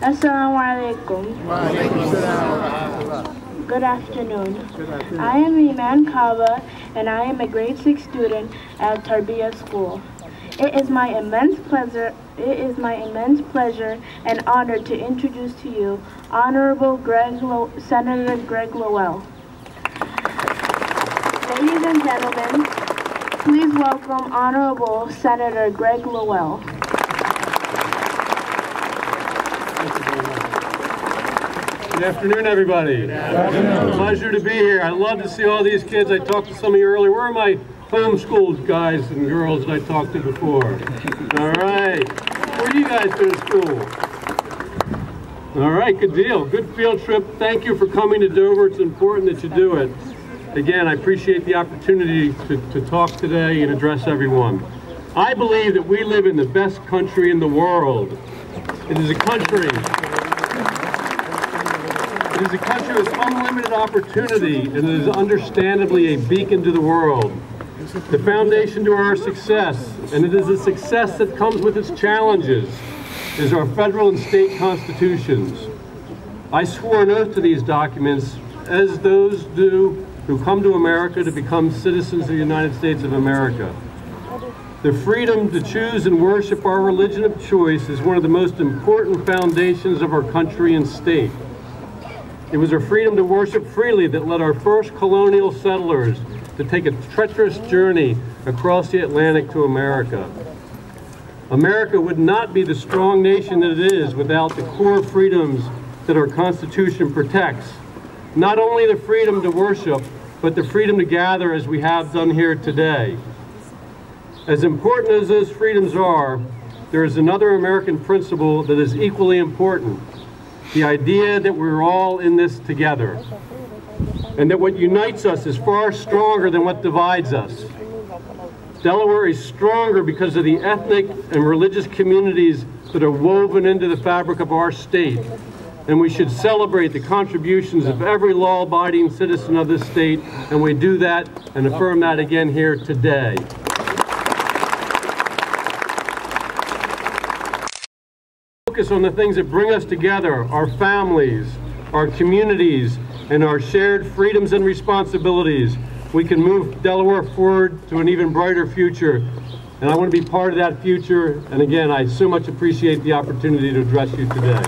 Assalamu alaikum. Good afternoon. I am Iman Kaba, and I am a grade 6 student at Tarbiyah School. It is my immense pleasure and honor to introduce to you Honorable Senator Greg Lavelle. Ladies and gentlemen, please welcome Honorable Senator Greg Lavelle. Good afternoon, everybody. Good afternoon. Pleasure to be here. I love to see all these kids. I talked to some of you earlier. Where are my homeschooled guys and girls that I talked to before? All right. Where do you guys go to school? All right, good deal. Good field trip. Thank you for coming to Dover. It's important that you do it. Again, I appreciate the opportunity to talk today and address everyone. I believe that we live in the best country in the world. It is a country with unlimited opportunity, and it is understandably a beacon to the world. The foundation to our success, and it is a success that comes with its challenges, is our federal and state constitutions. I swore an oath to these documents, as those do who come to America to become citizens of the United States of America. The freedom to choose and worship our religion of choice is one of the most important foundations of our country and state. It was our freedom to worship freely that led our first colonial settlers to take a treacherous journey across the Atlantic to America. America would not be the strong nation that it is without the core freedoms that our Constitution protects. Not only the freedom to worship, but the freedom to gather as we have done here today. As important as those freedoms are, there is another American principle that is equally important. The idea that we're all in this together, and that what unites us is far stronger than what divides us. Delaware is stronger because of the ethnic and religious communities that are woven into the fabric of our state, and we should celebrate the contributions of every law-abiding citizen of this state, and we do that and affirm that again here today. Focus on the things that bring us together, our families, our communities, and our shared freedoms and responsibilities. We can move Delaware forward to an even brighter future, and I want to be part of that future. And again, I so much appreciate the opportunity to address you today.